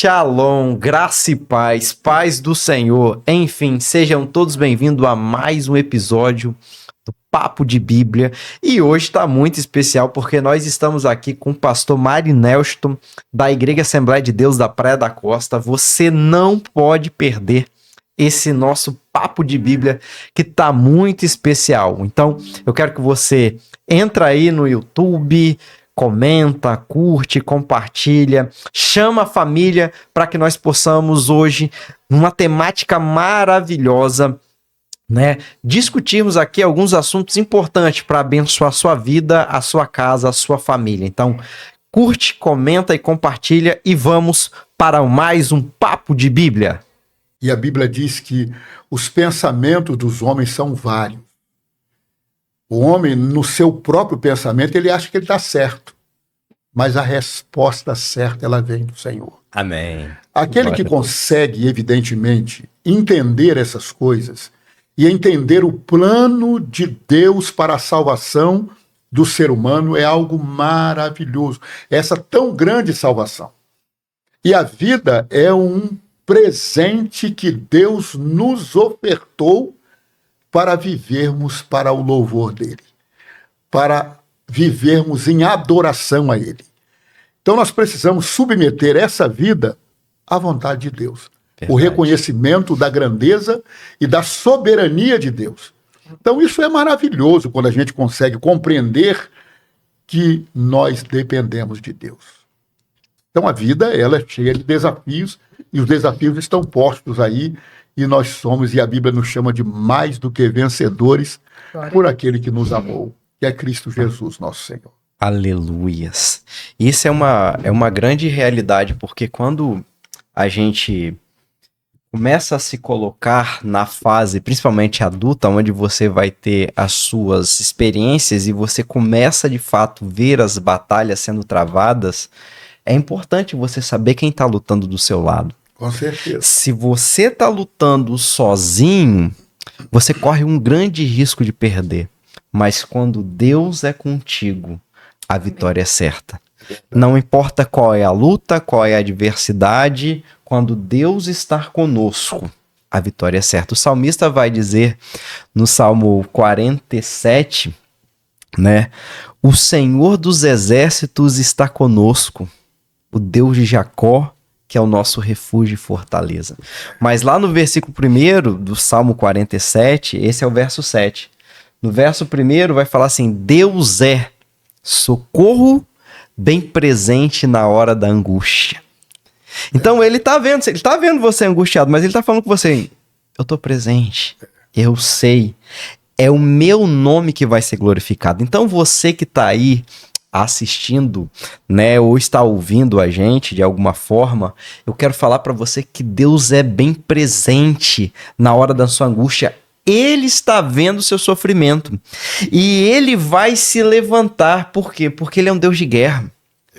Shalom, graça e paz, paz do Senhor. Enfim, sejam todos bem-vindos a mais um episódio do Papo de Bíblia. E hoje está muito especial porque nós estamos aqui com o pastor Mário Nelston, da Igreja Assembleia de Deus da Praia da Costa. Você não pode perder esse nosso Papo de Bíblia que tá muito especial. Então, eu quero que você entre aí no YouTube, comenta, curte, compartilha, chama a família para que nós possamos hoje, numa temática maravilhosa, né, discutirmos aqui alguns assuntos importantes para abençoar a sua vida, a sua casa, a sua família. Então, curte, comenta e compartilha e vamos para mais um Papo de Bíblia. E a Bíblia diz que os pensamentos dos homens são vários. O homem, no seu próprio pensamento, ele acha que ele está certo. Mas a resposta certa, ela vem do Senhor. Amém. Aquele que consegue, evidentemente, entender essas coisas e entender o plano de Deus para a salvação do ser humano é algo maravilhoso. Essa tão grande salvação. E a vida é um presente que Deus nos ofertou para vivermos para o louvor dele, para vivermos em adoração a ele. Então nós precisamos submeter essa vida à vontade de Deus, o reconhecimento da grandeza e da soberania de Deus. Então isso é maravilhoso quando a gente consegue compreender que nós dependemos de Deus. Então a vida, ela é cheia de desafios, e os desafios estão postos aí, e nós somos, e a Bíblia nos chama de mais do que vencedores por aquele que nos amou, que é Cristo Jesus, nosso Senhor. Aleluias. Isso é uma grande realidade, porque quando a gente começa a se colocar na fase, principalmente adulta, onde você vai ter as suas experiências e você começa de fato ver as batalhas sendo travadas, é importante você saber quem está lutando do seu lado. Com certeza. Se você está lutando sozinho, você corre um grande risco de perder. Mas quando Deus é contigo, a vitória é certa. Não importa qual é a luta, qual é a adversidade, quando Deus está conosco, a vitória é certa. O salmista vai dizer no Salmo 47, né? O Senhor dos exércitos está conosco. O Deus de Jacó, que é o nosso refúgio e fortaleza. Mas lá no versículo 1 do Salmo 47, esse é o verso 7. No verso 1 vai falar assim, Deus é socorro bem presente na hora da angústia. Então ele tá vendo você angustiado, mas ele tá falando com você, eu tô presente, eu sei, é o meu nome que vai ser glorificado. Então você que tá aí assistindo, né, ou está ouvindo a gente de alguma forma, eu quero falar para você que Deus é bem presente na hora da sua angústia. Ele está vendo o seu sofrimento e ele vai se levantar. Por quê? Porque ele é um Deus de guerra.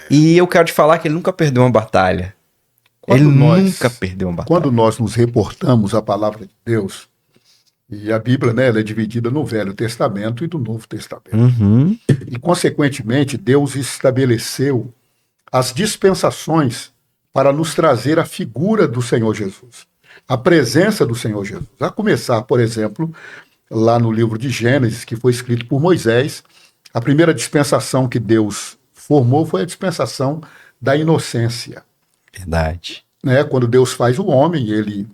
E eu quero te falar que ele nunca perdeu uma batalha. Nunca perdeu uma batalha. Quando nós nos reportamos à palavra de Deus, e a Bíblia, né, ela é dividida no Velho Testamento e no Novo Testamento. Uhum. E, consequentemente, Deus estabeleceu as dispensações para nos trazer a figura do Senhor Jesus, a presença do Senhor Jesus. A começar, por exemplo, lá no livro de Gênesis, que foi escrito por Moisés, a primeira dispensação que Deus formou foi a dispensação da inocência. Verdade. Né? Quando Deus faz o homem, ele...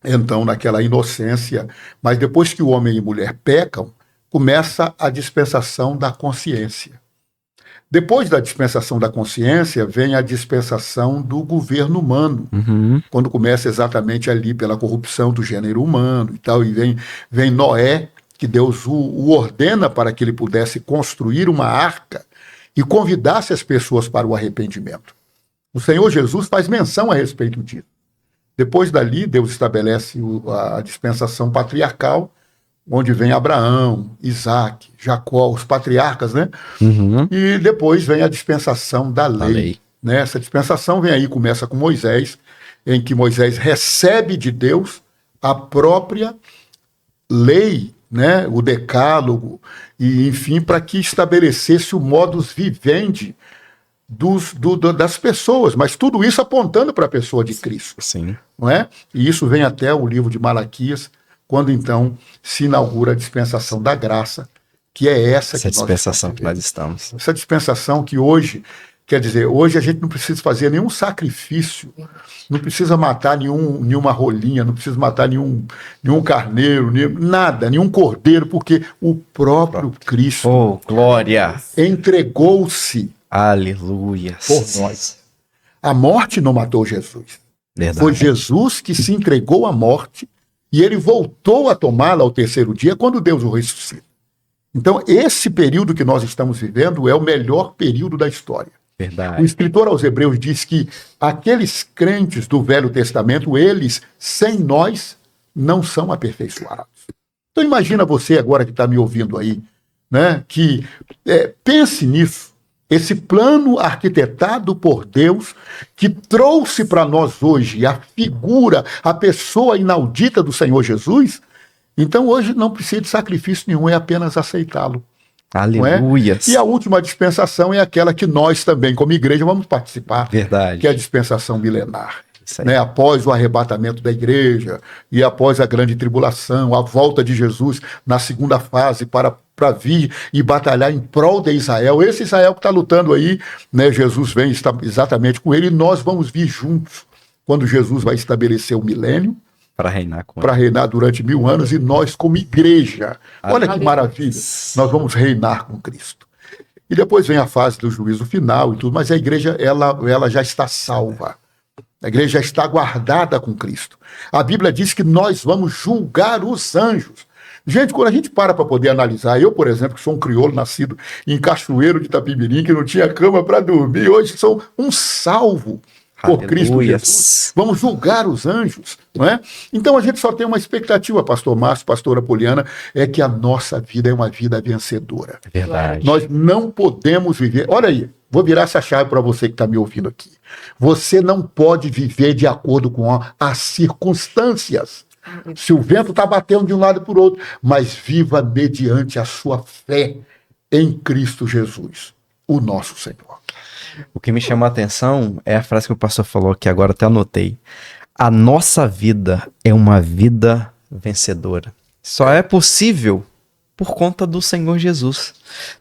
Então, naquela inocência, mas depois que o homem e mulher pecam, começa a dispensação da consciência. Depois da dispensação da consciência, vem a dispensação do governo humano, quando começa exatamente ali pela corrupção do gênero humano e tal, e vem Noé, que Deus o ordena para que ele pudesse construir uma arca e convidasse as pessoas para o arrependimento. O Senhor Jesus faz menção a respeito disso. Depois dali, Deus estabelece a dispensação patriarcal, onde vem Abraão, Isaac, Jacó, os patriarcas, né? E depois vem a dispensação da lei. Né? Essa dispensação vem aí, começa com Moisés, em que Moisés recebe de Deus a própria lei, né? O decálogo, e enfim, para que estabelecesse o modus vivendi das pessoas, mas tudo isso apontando para a pessoa de Cristo. Sim. Não é? E isso vem até o livro de Malaquias, quando então se inaugura a dispensação da graça, que é essa dispensação que nós estamos. Essa dispensação que hoje, quer dizer, hoje a gente não precisa fazer nenhum sacrifício, não precisa matar nenhuma rolinha, não precisa matar nenhum carneiro, nada, nenhum cordeiro, porque o próprio Cristo glória, entregou-se, aleluia, por nós. A morte não matou Jesus. Verdade. Foi Jesus que se entregou à morte e ele voltou a tomá-la ao terceiro dia quando Deus o ressuscita. Então, esse período que nós estamos vivendo é o melhor período da história. Verdade. O escritor aos Hebreus diz que aqueles crentes do Velho Testamento, eles, sem nós, não são aperfeiçoados. Então, imagina você agora que está me ouvindo aí, né, que pense nisso. Esse plano arquitetado por Deus, que trouxe para nós hoje a figura, a pessoa inaudita do Senhor Jesus, então hoje não precisa de sacrifício nenhum, é apenas aceitá-lo. Aleluia. E a última dispensação é aquela que nós também, como igreja, vamos participar. Verdade. Que é a dispensação milenar. Né? Após o arrebatamento da igreja e após a grande tribulação, a volta de Jesus na segunda fase para vir e batalhar em prol de Israel. Esse Israel que está lutando aí, né? Jesus vem exatamente com ele e nós vamos vir juntos quando Jesus vai estabelecer o milênio para reinar com ele. Para reinar durante 1000 anos e nós como igreja, olha que maravilha, nós vamos reinar com Cristo. E depois vem a fase do juízo final e tudo, mas a igreja ela já está salva. A igreja já está guardada com Cristo. A Bíblia diz que nós vamos julgar os anjos. Gente, quando a gente para poder analisar, eu, por exemplo, que sou um crioulo nascido em Cachoeiro de Itapimirim, que não tinha cama para dormir, hoje sou um salvo por Cristo Jesus. Vamos julgar os anjos, não é? Então a gente só tem uma expectativa, pastor Márcio, pastora Poliana, é que a nossa vida é uma vida vencedora. É verdade. Nós não podemos viver... Olha aí, vou virar essa chave para você que está me ouvindo aqui. Você não pode viver de acordo com as circunstâncias. Se o vento está batendo de um lado para o outro, mas viva mediante a sua fé em Cristo Jesus, o nosso Senhor. O que me chamou a atenção é a frase que o pastor falou, que agora até anotei. A nossa vida é uma vida vencedora. Só é possível por conta do Senhor Jesus.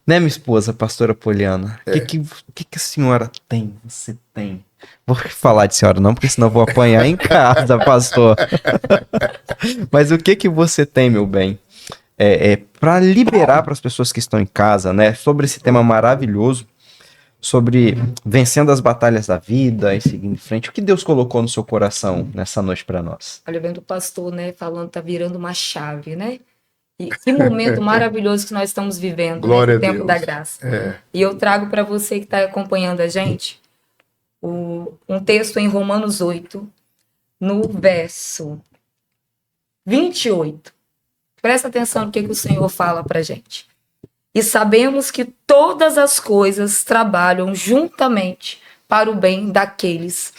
Né, minha esposa, pastora Poliana? O que a senhora tem? Você tem? Vou falar de senhora não, porque senão vou apanhar em casa, pastor. Mas o que você tem, meu bem? Para liberar para as pessoas que estão em casa, né, sobre esse tema maravilhoso, sobre vencendo as batalhas da vida e seguindo em frente. O que Deus colocou no seu coração nessa noite para nós? Olha, vendo o pastor, né, falando, tá virando uma chave, né? E que momento maravilhoso que nós estamos vivendo, Glória no tempo Deus. da graça. E eu trago para você que está acompanhando a gente um texto em Romanos 8, no verso 28. Presta atenção no que o Senhor fala para a gente. E sabemos que todas as coisas trabalham juntamente para o bem daqueles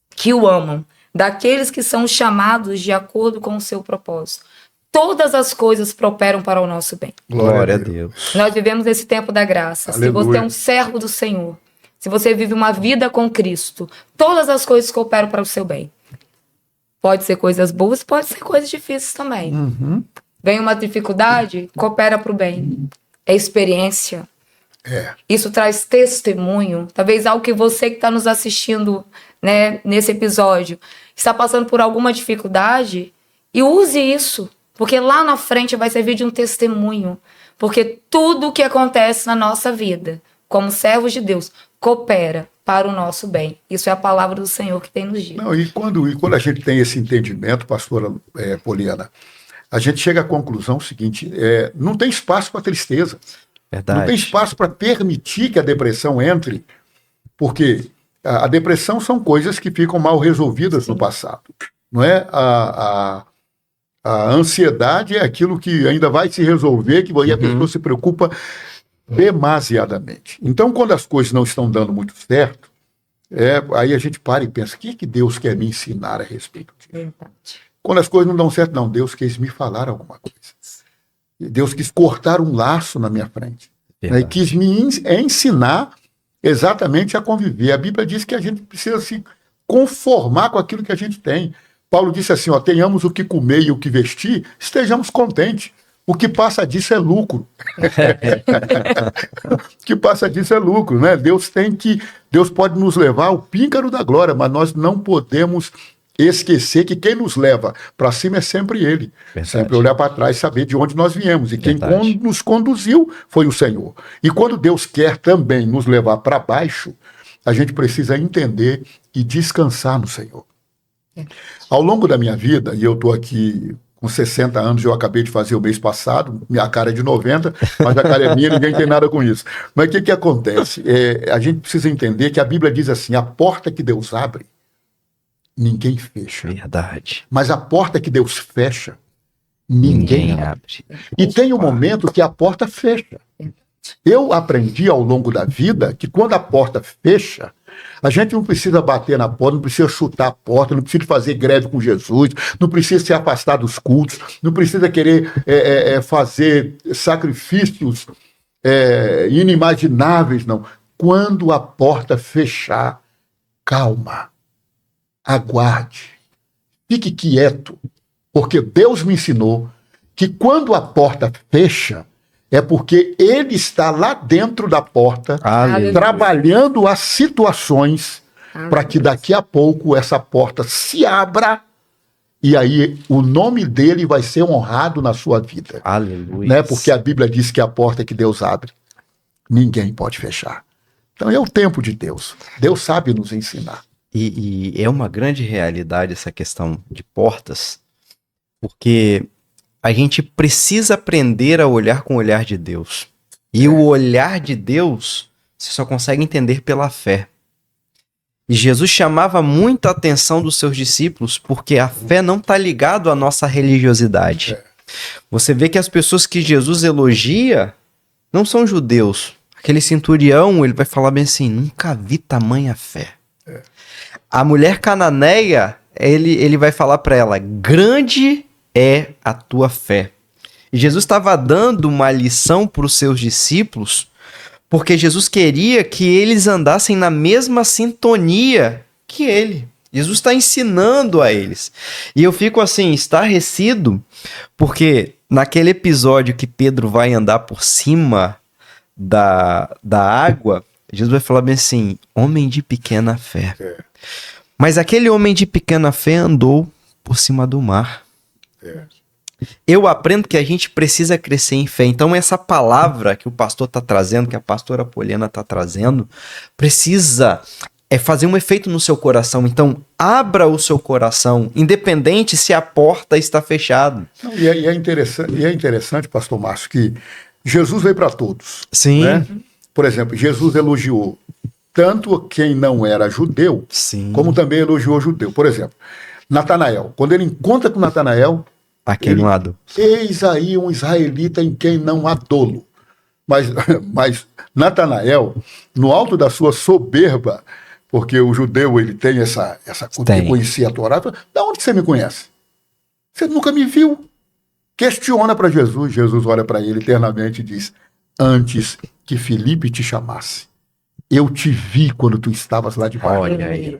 que o amam, daqueles que são chamados de acordo com o seu propósito. Todas as coisas cooperam para o nosso bem. Glória a Deus. Nós vivemos esse tempo da graça. Aleluia. Se você é um servo do Senhor, se você vive uma vida com Cristo, todas as coisas cooperam para o seu bem. Pode ser coisas boas, pode ser coisas difíceis também. Uhum. Vem uma dificuldade, coopera para o bem. É experiência. Isso traz testemunho. Talvez algo que você que está nos assistindo, né, nesse episódio está passando por alguma dificuldade, e use isso, porque lá na frente vai servir de um testemunho. Porque tudo o que acontece na nossa vida, como servos de Deus, coopera para o nosso bem. Isso é a palavra do Senhor que tem nos dito. Não, e quando a gente tem esse entendimento, pastora Poliana, a gente chega à conclusão seguinte, não tem espaço para tristeza. Verdade. Não tem espaço para permitir que a depressão entre, porque a depressão são coisas que ficam mal resolvidas no passado. Não é? A ansiedade é aquilo que ainda vai se resolver, que aí a pessoa se preocupa demasiadamente. Então, quando as coisas não estão dando muito certo, aí a gente para e pensa, o que Deus quer me ensinar a respeito disso? Verdade. Quando as coisas não dão certo, não, Deus quis me falar alguma coisa. Deus quis cortar um laço na minha frente. Né, e quis me ensinar exatamente a conviver. A Bíblia diz que a gente precisa se conformar com aquilo que a gente tem. Paulo disse assim, ó, tenhamos o que comer e o que vestir, estejamos contentes. O que passa disso é lucro. O que passa disso é lucro, né? Deus pode nos levar ao píncaro da glória, mas nós não podemos esquecer que quem nos leva para cima é sempre Ele. Verdade. Sempre olhar para trás e saber de onde nós viemos. E quem Verdade. nos conduziu foi o Senhor. E quando Deus quer também nos levar para baixo, a gente precisa entender e descansar no Senhor. Ao longo da minha vida, e eu estou aqui com 60 anos, eu acabei de fazer o mês passado, minha cara é de 90, mas a cara é minha, ninguém tem nada com isso. Mas o que acontece? A gente precisa entender que a Bíblia diz assim, a porta que Deus abre, ninguém fecha. Verdade. Mas a porta que Deus fecha, ninguém abre. E tem um momento que a porta fecha. Eu aprendi ao longo da vida que quando a porta fecha, a gente não precisa bater na porta, não precisa chutar a porta, não precisa fazer greve com Jesus, não precisa se afastar dos cultos, não precisa querer fazer sacrifícios inimagináveis, não. Quando a porta fechar, calma, aguarde, fique quieto, porque Deus me ensinou que quando a porta fecha, é porque Ele está lá dentro da porta, trabalhando as situações para que daqui a pouco essa porta se abra e aí o nome dele vai ser honrado na sua vida. Aleluia. Né? Porque a Bíblia diz que a porta que Deus abre, ninguém pode fechar. Então é o tempo de Deus. Deus sabe nos ensinar. E é uma grande realidade essa questão de portas, porque a gente precisa aprender a olhar com o olhar de Deus. E o olhar de Deus, você só consegue entender pela fé. E Jesus chamava muita atenção dos seus discípulos, porque a fé não está ligada à nossa religiosidade. Você vê que as pessoas que Jesus elogia não são judeus. Aquele centurião, ele vai falar bem assim, nunca vi tamanha fé. A mulher cananeia, ele vai falar para ela, grande é a tua fé. E Jesus estava dando uma lição para os seus discípulos, porque Jesus queria que eles andassem na mesma sintonia que ele. Jesus está ensinando a eles. E eu fico assim, estarrecido, porque naquele episódio que Pedro vai andar por cima da água, Jesus vai falar bem assim, homem de pequena fé. Mas aquele homem de pequena fé andou por cima do mar. Eu aprendo que a gente precisa crescer em fé. Então essa palavra que o pastor está trazendo, que a pastora Poliana está trazendo, precisa fazer um efeito no seu coração. Então abra o seu coração, independente se a porta está fechada. E é interessante, pastor Márcio, que Jesus veio para todos. Sim. Né? Por exemplo, Jesus elogiou tanto quem não era judeu, sim, como também elogiou judeu. Por exemplo, Natanael, quando ele encontra com Natanael, aquele lado, eis aí um israelita em quem não há dolo. Mas Natanael, no alto da sua soberba, porque o judeu ele tem essa que conhecia a Torá, fala, da onde você me conhece? Você nunca me viu? Questiona para Jesus. Jesus olha para ele eternamente e diz, antes que Filipe te chamasse, eu te vi quando tu estavas lá de baixo. Olha aí.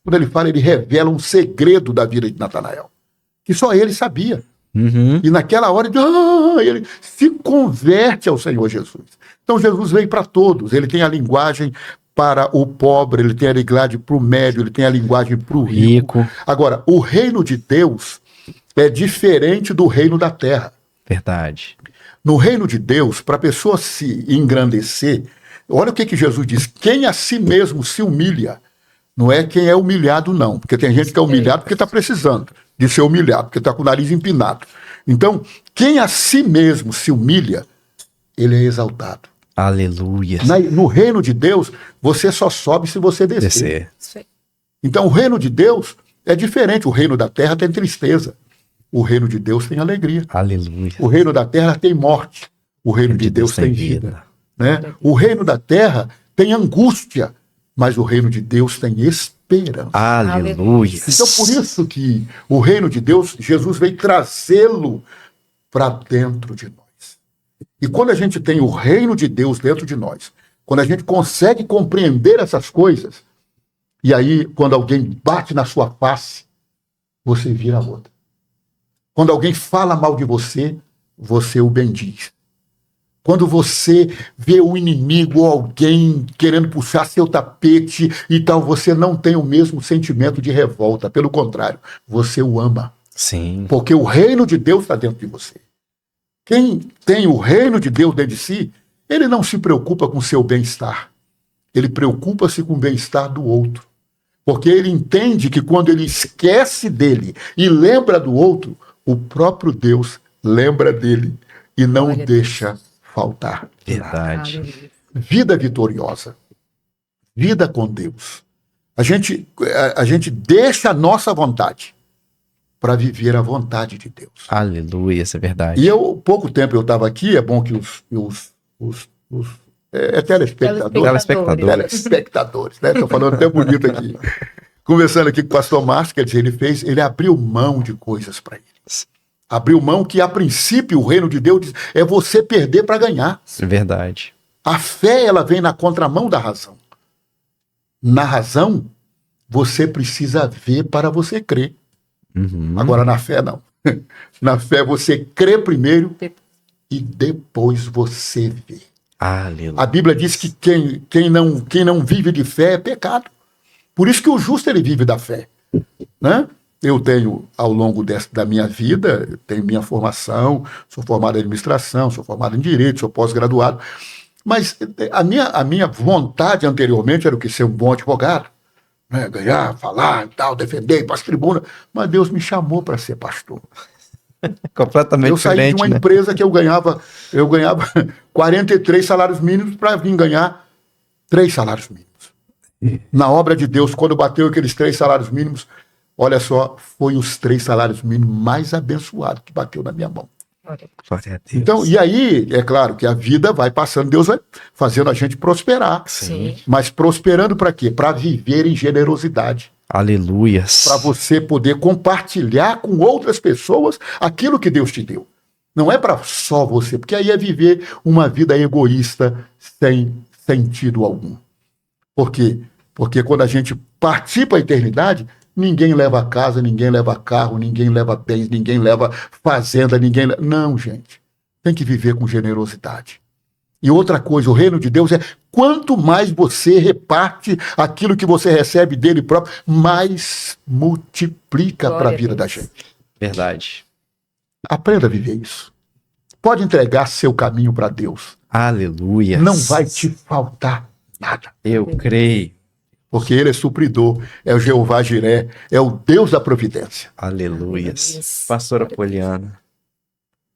Quando ele fala, ele revela um segredo da vida de Natanael, que só ele sabia. Uhum. E naquela hora, ele se converte ao Senhor Jesus. Então Jesus veio para todos. Ele tem a linguagem para o pobre, ele tem a linguagem para o médio, ele tem a linguagem para o rico. Agora, o reino de Deus é diferente do reino da terra. Verdade. No reino de Deus, para a pessoa se engrandecer, olha o que Jesus diz, quem a si mesmo se humilha, não é quem é humilhado não, porque tem gente que é humilhado porque está precisando de ser humilhado, porque está com o nariz empinado. Então, quem a si mesmo se humilha, ele é exaltado. Aleluia. No reino de Deus, você só sobe se você descer. Então, o reino de Deus é diferente. O reino da terra tem tristeza. O reino de Deus tem alegria. Aleluia. O reino da terra tem morte. O reino de Deus tem vida. Né? O reino da terra tem angústia, mas o reino de Deus tem esperança. Aleluia. Então, por isso que o reino de Deus, Jesus veio trazê-lo para dentro de nós. E quando a gente tem o reino de Deus dentro de nós, Quando a gente consegue compreender essas coisas, e aí, quando alguém bate na sua face, você vira outra. Quando alguém fala mal de você, você o bendiz. Quando você vê o inimigo ou alguém querendo puxar seu tapete e tal, você não tem o mesmo sentimento de revolta. Pelo contrário, você o ama. Sim. Porque o reino de Deus está dentro de você. Quem tem o reino de Deus dentro de si, ele não se preocupa com seu bem-estar. Ele preocupa-se com o bem-estar do outro. Porque ele entende que quando ele esquece dele e lembra do outro, o próprio Deus lembra dele e não o deixa faltar. Verdade. Vida vitoriosa. Vida com Deus. A gente deixa a nossa vontade para viver a vontade de Deus. Aleluia, isso é verdade. E pouco tempo eu estava aqui, é bom que os telespectadores, né? Estou falando até bonito aqui. Conversando aqui com o pastor Márcio, quer dizer, ele abriu mão de coisas para ele. Abriu mão que, a princípio, o reino de Deus é você perder para ganhar. É verdade. A fé, ela vem na contramão da razão. Na razão, você precisa ver para você crer. Uhum. Agora, na fé, não. Na fé, você crê primeiro e depois você vê. Aleluia. A Bíblia diz que quem não vive de fé é pecado. Por isso que o justo, ele vive da fé. Né? Eu tenho, ao longo da minha vida, tenho minha formação, sou formado em administração, sou formado em direito, sou pós-graduado. Mas a minha vontade anteriormente era o que? Ser um bom advogado. Né? Ganhar, falar, tal, defender, ir para as tribunas. Mas Deus me chamou para ser pastor. Completamente eu saí diferente, de uma né? empresa que eu ganhava 43 salários mínimos para vir ganhar 3 salários mínimos. Na obra de Deus, quando bateu aqueles 3 salários mínimos, olha só, foi os 3 salários mínimos mais abençoados que bateu na minha mão. Glória a Deus. Então, e aí, é claro que a vida vai passando, Deus vai fazendo a gente prosperar. Sim. Mas prosperando para quê? Para viver em generosidade. Aleluias. Para você poder compartilhar com outras pessoas aquilo que Deus te deu. Não é para só você, porque aí é viver uma vida egoísta sem sentido algum. Por quê? Porque quando a gente partir para a eternidade, ninguém leva casa, ninguém leva carro, ninguém leva bens, ninguém leva fazenda, Não, gente. Tem que viver com generosidade. E outra coisa, o reino de Deus é quanto mais você reparte aquilo que você recebe dele próprio, mais multiplica para a vida da gente. Verdade. Aprenda a viver isso. Pode entregar seu caminho para Deus. Aleluia. Não vai te faltar nada. Eu creio. Porque ele é supridor, é o Jeová Jiré, é o Deus da providência. Aleluia. Pastora Poliana.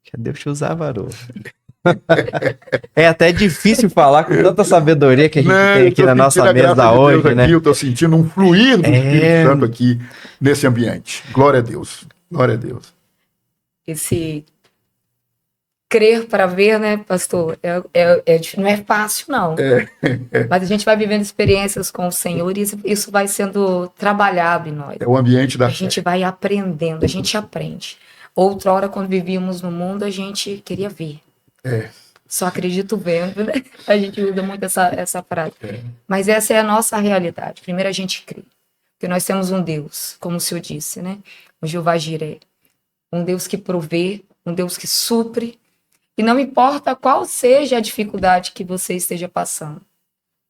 Que Deus te usar, varô. É até difícil falar com tanta sabedoria que a gente tem aqui na nossa mesa hoje, né? Eu estou sentindo um fluir do Espírito Santo aqui nesse ambiente. Glória a Deus. Glória a Deus. Esse crer para ver, né, pastor? Não é fácil, não. Mas a gente vai vivendo experiências com o Senhor e isso vai sendo trabalhado em nós. É o ambiente da fé. A gente vai aprendendo, a gente aprende. Outra hora, quando vivíamos no mundo, a gente queria ver. Só acredito vendo, né? A gente usa muito essa frase. Mas essa é a nossa realidade. Primeiro a gente crê. Porque nós temos um Deus, como o Senhor disse, né? O Jeová Jiré. Um Deus que provê, um Deus que supre. E não importa qual seja a dificuldade que você esteja passando,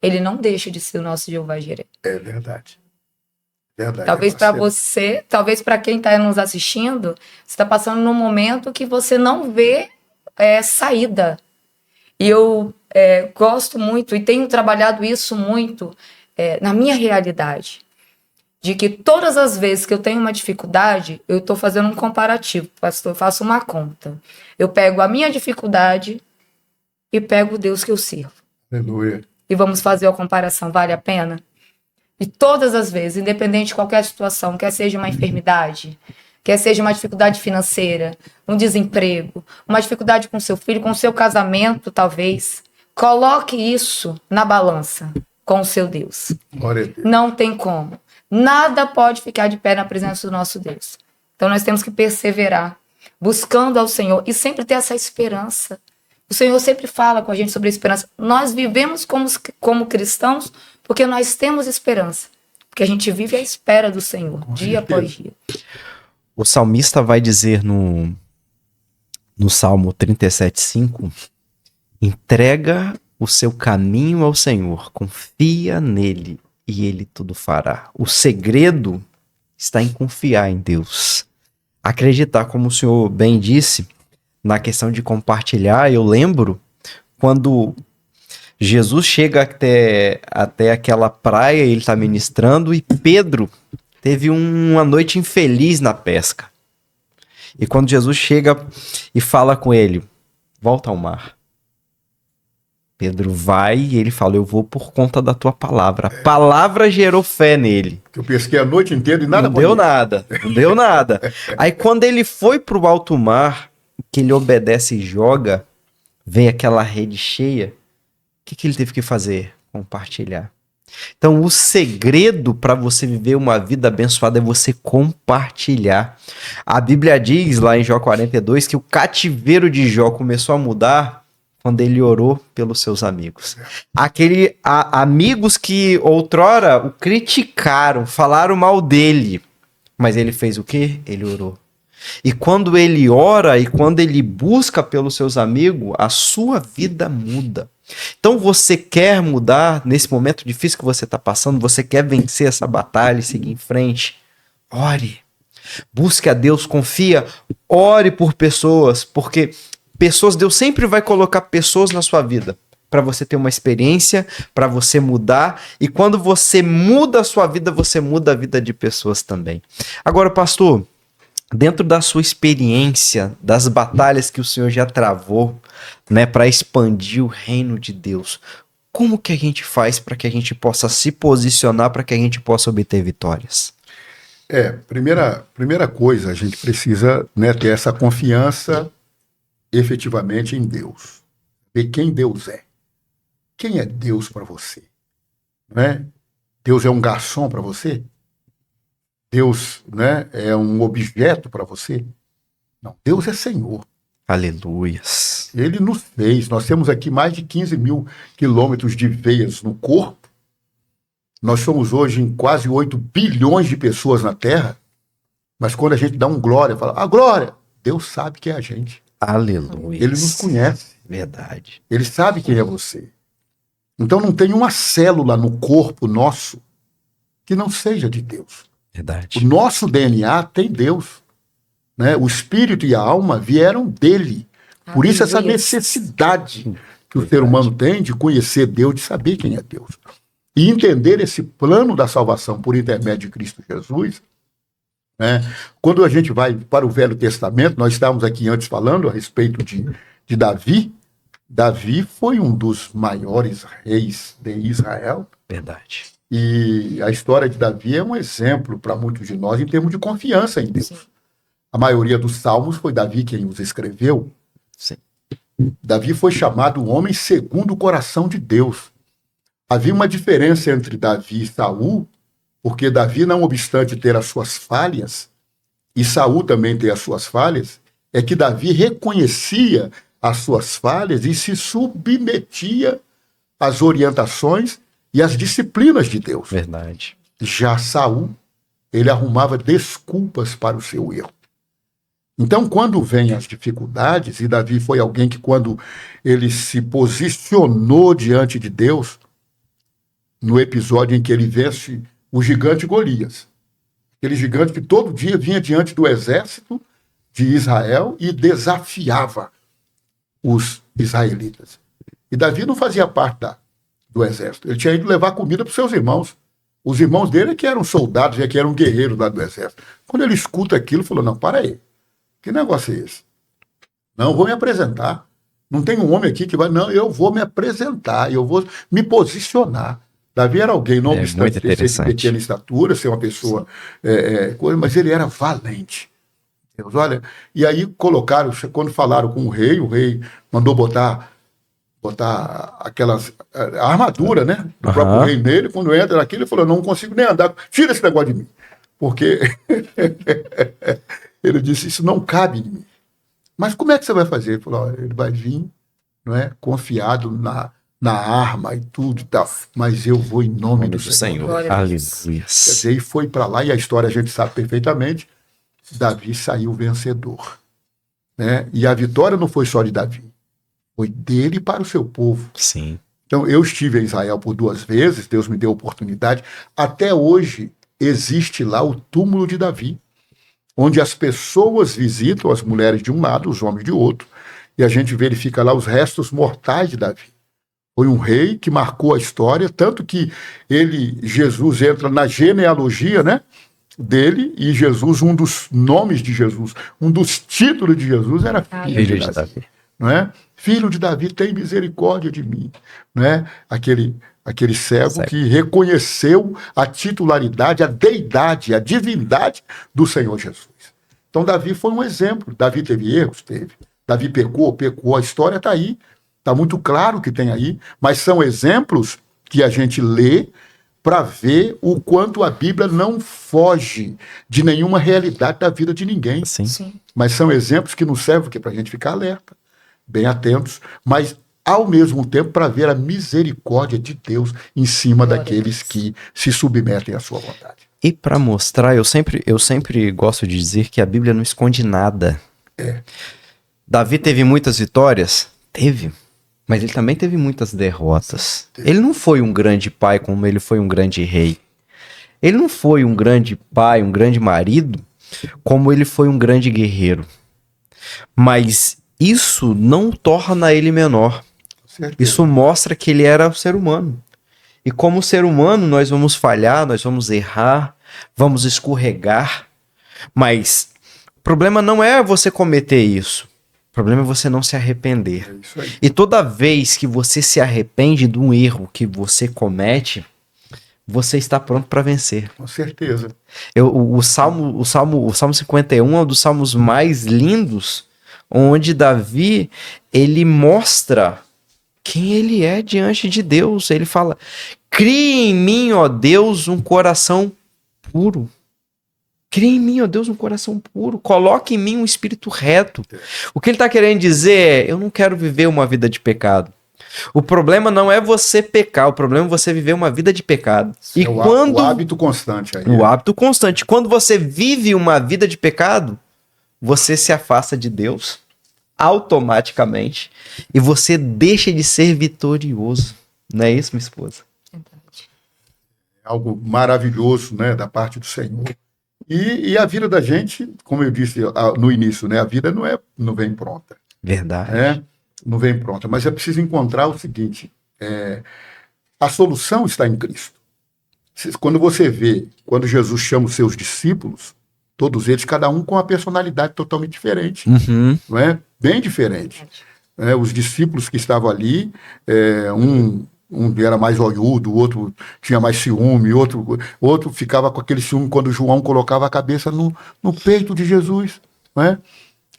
ele não deixa de ser o nosso Jeová Jiré. É verdade. Verdade. Talvez para você, talvez para quem está nos assistindo, você está passando num momento que você não vê saída. E eu gosto muito e tenho trabalhado isso muito na minha realidade. De que todas as vezes que eu tenho uma dificuldade, eu estou fazendo um comparativo, pastor, eu faço uma conta. Eu pego a minha dificuldade e pego o Deus que eu sirvo. Aleluia. E vamos fazer a comparação, vale a pena? E todas as vezes, independente de qualquer situação, quer seja uma enfermidade, quer seja uma dificuldade financeira, um desemprego, uma dificuldade com seu filho, com seu casamento, talvez, coloque isso na balança com o seu Deus. Glória a Deus. Não tem como. Nada pode ficar de pé na presença do nosso Deus. Então nós temos que perseverar, buscando ao Senhor e sempre ter essa esperança O Senhor sempre fala com a gente sobre a esperança. Nós vivemos como cristãos porque nós temos esperança. Porque a gente vive à espera do Senhor, dia após dia. O salmista vai dizer no Salmo 37:5, entrega o seu caminho ao Senhor, confia nele e ele tudo fará. O segredo está em confiar em Deus. Acreditar, como o senhor bem disse, na questão de compartilhar. Eu lembro quando Jesus chega até aquela praia, ele está ministrando, e Pedro teve uma noite infeliz na pesca. E quando Jesus chega e fala com ele, volta ao mar. Pedro vai e ele fala, eu vou por conta da tua palavra. A palavra gerou fé nele. Eu pesquei a noite inteira e nada. Não deu nada, não deu nada. Aí quando ele foi pro alto mar, que ele obedece e joga, vem aquela rede cheia, o que ele teve que fazer? Compartilhar. Então o segredo para você viver uma vida abençoada é você compartilhar. A Bíblia diz lá em Jó 42 que o cativeiro de Jó começou a mudar quando ele orou pelos seus amigos. Amigos que outrora o criticaram, falaram mal dele, mas ele fez o quê? Ele orou. E quando ele ora e quando ele busca pelos seus amigos, a sua vida muda. Então você quer mudar nesse momento difícil que você está passando, você quer vencer essa batalha e seguir em frente? Ore. Busque a Deus, confia, ore por pessoas, porque Deus sempre vai colocar pessoas na sua vida para você ter uma experiência, para você mudar, e quando você muda a sua vida, você muda a vida de pessoas também. Agora, pastor, dentro da sua experiência, das batalhas que o senhor já travou, né, para expandir o reino de Deus, como que a gente faz para que a gente possa se posicionar, para que a gente possa obter vitórias? Primeira coisa, a gente precisa, né, ter essa confiança efetivamente em Deus. Ver quem Deus é. Quem é Deus para você? Né? Deus é um garçom para você? Deus, né, é um objeto para você? Não, Deus é Senhor. Aleluias. Ele nos fez. Nós temos aqui mais de 15 mil quilômetros de veias no corpo. Nós somos hoje em quase 8 bilhões de pessoas na Terra. Mas quando a gente dá um glória, fala, glória, Deus sabe que é a gente. Aleluia. Ele nos conhece. Verdade. Ele sabe quem é você. Então não tem uma célula no corpo nosso que não seja de Deus. Verdade. O nosso DNA tem Deus. Né? O espírito e a alma vieram dele. Por isso essa necessidade que o ser humano tem de conhecer Deus, de saber quem é Deus. E entender esse plano da salvação por intermédio de Cristo Jesus. Né? Quando a gente vai para o Velho Testamento, nós estávamos aqui antes falando a respeito de Davi. Davi foi um dos maiores reis de Israel. Verdade. E a história de Davi é um exemplo para muitos de nós em termos de confiança em Deus. Sim. A maioria dos salmos foi Davi quem os escreveu. Sim. Davi foi chamado o homem segundo o coração de Deus. Havia uma diferença entre Davi e Saul, porque Davi, não obstante ter as suas falhas, e Saul também ter as suas falhas, é que Davi reconhecia as suas falhas e se submetia às orientações e às disciplinas de Deus. Verdade. Já Saul, ele arrumava desculpas para o seu erro. Então, quando vêm as dificuldades, e Davi foi alguém que, quando ele se posicionou diante de Deus, no episódio em que ele vence o gigante Golias, aquele gigante que todo dia vinha diante do exército de Israel e desafiava os israelitas. E Davi não fazia parte do exército. Ele tinha ido levar comida para os seus irmãos. Os irmãos dele é que eram soldados, é que eram guerreiros lá do exército. Quando ele escuta aquilo, ele falou, não, para aí. Que negócio é esse? Não, eu vou me apresentar. Não tem um homem aqui que vai... Não, eu vou me apresentar, eu vou me posicionar. Davi era alguém, não obstante ser de pequena estatura, ser uma pessoa... mas ele era valente. Deus, olha, e aí colocaram, quando falaram com o rei mandou botar a armadura, né, do próprio rei nele. Quando entra naquilo, ele falou, não consigo nem andar, tira esse negócio de mim, porque ele disse, isso não cabe em mim. Mas como é que você vai fazer? Ele falou, ele vai vir, não é? Confiado na arma e tudo e tal. Mas eu vou em nome do Senhor. Aleluia. Quer dizer, e foi para lá, e a história a gente sabe perfeitamente, Davi saiu vencedor. Né? E a vitória não foi só de Davi, foi dele para o seu povo. Sim. Então, eu estive em Israel por 2 vezes, Deus me deu a oportunidade. Até hoje existe lá o túmulo de Davi, onde as pessoas visitam, as mulheres de um lado, os homens de outro, e a gente verifica lá os restos mortais de Davi. Foi um rei que marcou a história, tanto que Jesus entra na genealogia, né, dele, e Jesus, um dos nomes de Jesus, um dos títulos de Jesus era filho de Davi. Não é? Filho de Davi, tem misericórdia de mim. Não é? Aquele cego que reconheceu a titularidade, a deidade, a divindade do Senhor Jesus. Então Davi foi um exemplo. Davi teve erros? Teve. Davi pecou? Pecou. A história está aí. Está muito claro que tem aí. Mas são exemplos que a gente lê para ver o quanto a Bíblia não foge de nenhuma realidade da vida de ninguém. Sim. Mas são exemplos que nos servem para a gente ficar alerta, bem atentos, mas ao mesmo tempo para ver a misericórdia de Deus em cima daqueles que se submetem à sua vontade. E para mostrar, eu sempre gosto de dizer que a Bíblia não esconde nada. Davi teve muitas vitórias? Teve. Mas ele também teve muitas derrotas. Ele não foi um grande pai como ele foi um grande rei. Ele não foi um grande pai, um grande marido, como ele foi um grande guerreiro. Mas isso não torna ele menor. Isso mostra que ele era um ser humano. E como ser humano, nós vamos falhar, nós vamos errar, vamos escorregar. Mas o problema não é você cometer isso. O problema é você não se arrepender. E toda vez que você se arrepende de um erro que você comete, você está pronto para vencer. Com certeza. O Salmo 51 é um dos salmos mais lindos, onde Davi, ele mostra quem ele é diante de Deus. Ele fala: crie em mim, ó Deus, um coração puro. Crie em mim, ó Deus, um coração puro. Coloque em mim um espírito reto. O que ele está querendo dizer é: eu não quero viver uma vida de pecado. O problema não é você pecar, o problema é você viver uma vida de pecado. E o hábito constante aí. O hábito constante. Quando você vive uma vida de pecado, você se afasta de Deus automaticamente e você deixa de ser vitorioso. Não é isso, minha esposa? Algo maravilhoso, né, da parte do Senhor. E a vida da gente, como eu disse no início, né, a vida não vem pronta. Verdade. Não vem pronta, mas é preciso encontrar o seguinte: a solução está em Cristo. Quando você vê, quando Jesus chama os seus discípulos, todos eles, cada um com uma personalidade totalmente diferente, não é? Bem diferente. Os discípulos que estavam ali, um era mais olhudo, o outro tinha mais ciúme, outro ficava com aquele ciúme quando João colocava a cabeça no peito de Jesus, não é?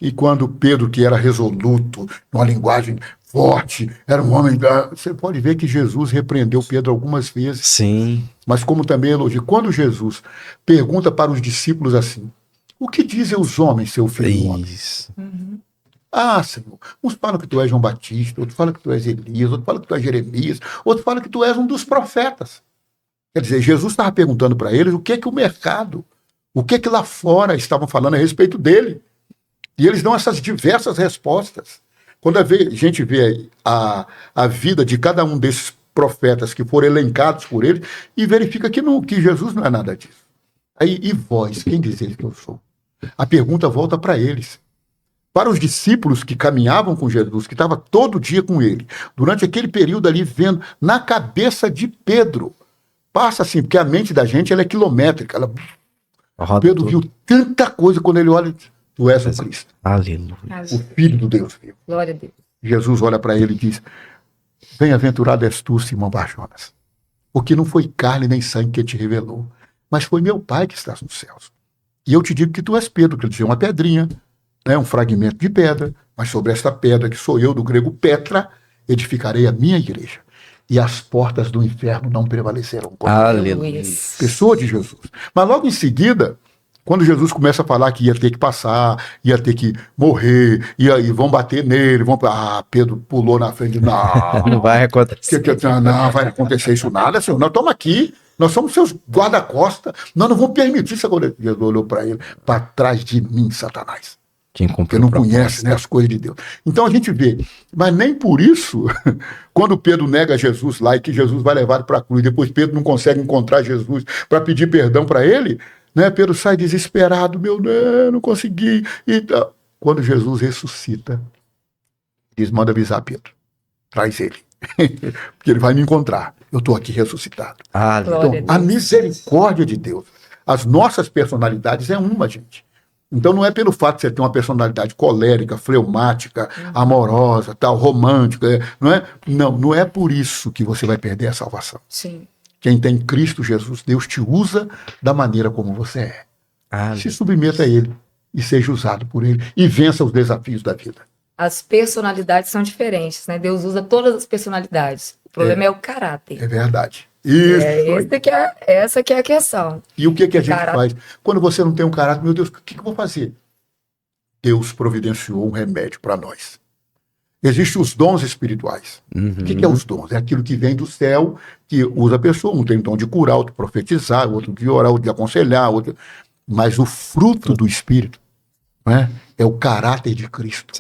E quando Pedro, que era resoluto, numa linguagem forte, era um homem... Você pode ver que Jesus repreendeu Pedro algumas vezes. Sim. Mas como também elogia. Quando Jesus pergunta para os discípulos assim: o que dizem os homens, seu filho do homem? Ah, Senhor, uns falam que tu és João Batista, outros falam que tu és Elias, outros falam que tu és Jeremias, outros falam que tu és um dos profetas. Quer dizer, Jesus estava perguntando para eles o que o mercado, o que lá fora estavam falando a respeito dele. E eles dão essas diversas respostas. Quando a gente vê a vida de cada um desses profetas que foram elencados por ele, e verifica que Jesus não é nada disso. Aí, e vós, quem dizeis que eu sou? A pergunta volta para eles. Para os discípulos que caminhavam com Jesus, que estava todo dia com ele, durante aquele período ali, vendo na cabeça de Pedro, passa assim, porque a mente da gente ela é quilométrica. Pedro viu tanta coisa quando ele olha: tu és o Cristo. Aleluia. O Filho do Deus vivo. Glória a Deus. Jesus olha para ele e diz: bem-aventurado és tu, Simão Bar-Jonas, porque não foi carne nem sangue que te revelou, mas foi meu Pai que está nos céus. E eu te digo que tu és Pedro, que dizer uma pedrinha, né, um fragmento de pedra, mas sobre esta pedra, que sou eu, do grego Petra, edificarei a minha igreja. E as portas do inferno não prevalecerão contra ela. Aleluia. Pessoa de Jesus. Mas logo em seguida, Quando Jesus começa a falar que ia ter que passar, ia ter que morrer, e aí vão bater nele, Pedro pulou na frente, Não vai acontecer. Não vai acontecer isso nada, Senhor. Nós estamos aqui, nós somos seus guarda-costas, nós não vamos permitir isso agora. Jesus olhou para ele, para trás de mim, Satanás. Porque não conhece, né, as coisas de Deus. Então a gente vê, mas nem por isso, quando Pedro nega Jesus lá e que Jesus vai levar para a cruz, depois Pedro não consegue encontrar Jesus para pedir perdão para ele, né? Pedro sai desesperado, meu Deus, não consegui. Então, quando Jesus ressuscita, diz, manda avisar Pedro, traz ele, porque ele vai me encontrar, eu estou aqui ressuscitado. Então, a misericórdia de Deus, as nossas personalidades é uma, gente. Então não é pelo fato de você ter uma personalidade colérica, fleumática, amorosa, tal, romântica, não é? Não é por isso que você vai perder a salvação. Sim. Quem tem Cristo Jesus, Deus te usa da maneira como você é. Se submeta a Ele e seja usado por Ele e vença os desafios da vida. As personalidades são diferentes, né? Deus usa todas as personalidades. O problema é o caráter. É verdade. Isso. Essa que é a questão. E o que a gente faz? Quando você não tem um caráter, meu Deus, o que eu vou fazer? Deus providenciou um remédio para nós. Existem os dons espirituais. O que é os dons? É aquilo que vem do céu, que usa a pessoa. Um tem o dom de curar, outro de profetizar, outro de orar, outro de aconselhar. Mas o fruto do Espírito, né, é o caráter de Cristo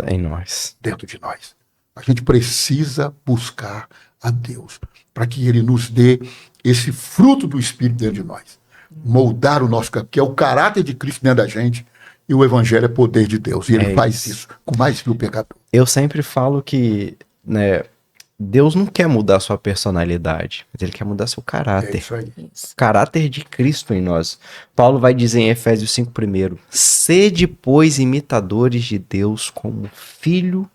dentro de nós. A gente precisa buscar a Deus para que Ele nos dê esse fruto do Espírito dentro de nós. Moldar o nosso caráter, que é o caráter de Cristo dentro da gente, e o Evangelho é poder de Deus. E Ele faz isso com mais que o pecador. Eu sempre falo que, né, Deus não quer mudar a sua personalidade, mas Ele quer mudar seu caráter. É isso aí. O caráter de Cristo em nós. Paulo vai dizer em Efésios 5:1, sede, pois, imitadores de Deus como filho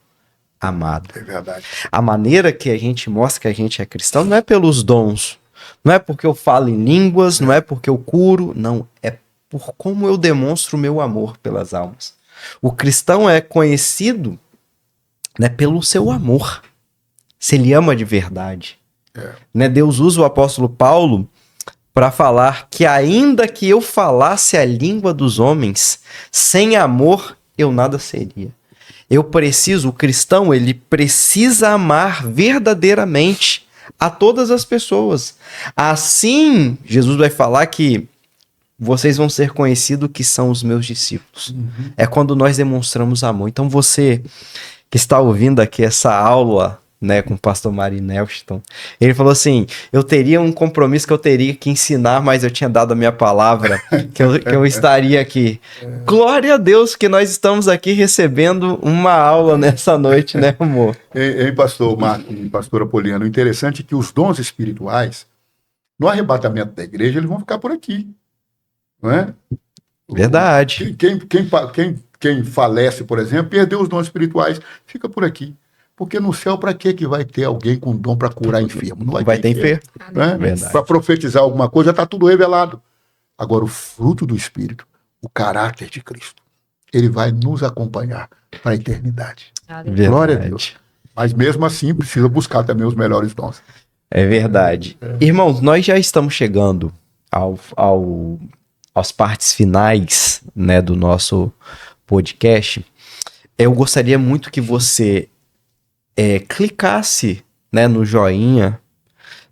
amado. É verdade. A maneira que a gente mostra que a gente é cristão não é pelos dons, não é porque eu falo em línguas, não é porque eu curo, não, é por como eu demonstro o meu amor pelas almas. O cristão é conhecido, né, pelo seu amor, se ele ama de verdade. Né, Deus usa o apóstolo Paulo para falar que ainda que eu falasse a língua dos homens, sem amor eu nada seria. O cristão, ele precisa amar verdadeiramente a todas as pessoas. Assim, Jesus vai falar que vocês vão ser conhecidos que são os meus discípulos. É quando nós demonstramos amor. Então você que está ouvindo aqui essa aula, né, com o pastor Mari Nelston, ele falou assim, eu teria um compromisso que eu teria que ensinar, mas eu tinha dado a minha palavra, que eu estaria aqui. Glória a Deus que nós estamos aqui recebendo uma aula nessa noite, né, amor? Pastor Marco e pastora Poliana, o interessante é que os dons espirituais, no arrebatamento da igreja, eles vão ficar por aqui. Não é? Verdade. Quem falece, por exemplo, perdeu os dons espirituais, fica por aqui. Porque no céu, para que vai ter alguém com dom para curar enfermo? Não vai ter enfermo. Né? Para profetizar alguma coisa, já está tudo revelado. Agora, o fruto do Espírito, o caráter de Cristo, ele vai nos acompanhar para a eternidade. Glória a Deus. Mas mesmo assim, precisa buscar também os melhores dons. É verdade. Irmãos, nós já estamos chegando às partes finais, né, do nosso podcast. Eu gostaria muito que você clicasse, né, no joinha,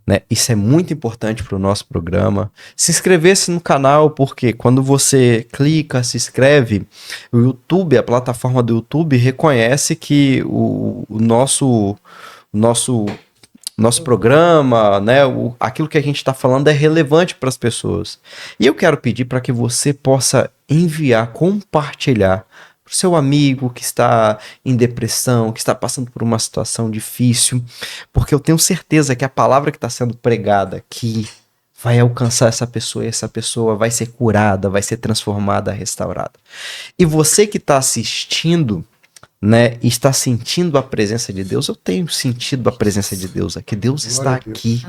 né? Isso é muito importante para o nosso programa. Se inscrevesse no canal, porque quando você clica, se inscreve, o YouTube, a plataforma do YouTube, reconhece que o nosso programa, né, aquilo que a gente está falando é relevante para as pessoas. E eu quero pedir para que você possa enviar, compartilhar para o seu amigo que está em depressão, que está passando por uma situação difícil, porque eu tenho certeza que a palavra que está sendo pregada aqui vai alcançar essa pessoa e essa pessoa vai ser curada, vai ser transformada, restaurada. E você que está assistindo, né, e está sentindo a presença de Deus, eu tenho sentido a presença de Deus aqui, Deus está aqui,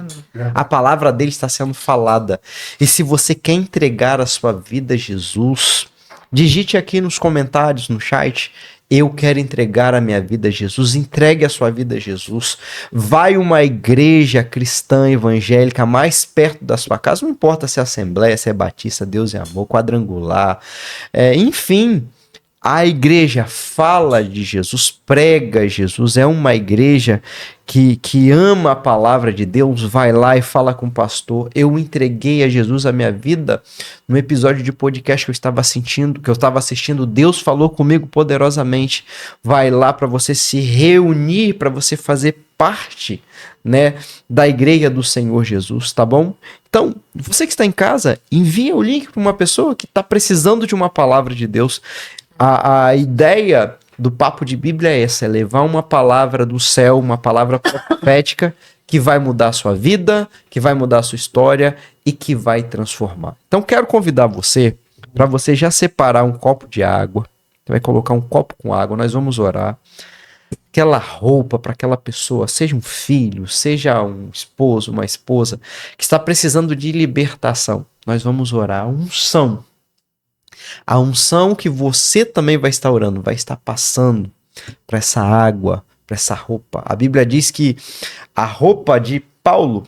a palavra dele está sendo falada, e se você quer entregar a sua vida a Jesus, Digite aqui nos comentários, no chat, eu quero entregar a minha vida a Jesus. Entregue a sua vida a Jesus. Vai uma igreja cristã evangélica mais perto da sua casa. Não importa se é Assembleia, se é Batista, Deus é Amor, Quadrangular. Enfim, a igreja fala de Jesus, prega Jesus. É uma igreja que ama a palavra de Deus. Vai lá e fala com o pastor. Eu entreguei a Jesus a minha vida. No episódio de podcast que eu estava assistindo, Deus falou comigo poderosamente. Vai lá para você se reunir, para você fazer parte, né, da igreja do Senhor Jesus, tá bom? Então, você que está em casa, envia o link para uma pessoa que está precisando de uma palavra de Deus. A ideia do Papo de Bíblia é essa, é levar uma palavra do céu, uma palavra profética que vai mudar a sua vida, que vai mudar a sua história e que vai transformar. Então quero convidar você para você já separar um copo de água. Você vai colocar um copo com água, nós vamos orar. Aquela roupa para aquela pessoa, seja um filho, seja um esposo, uma esposa, que está precisando de libertação. Nós vamos orar a unção. A unção que você também vai estar orando, vai estar passando para essa água, para essa roupa. A Bíblia diz que a roupa de Paulo,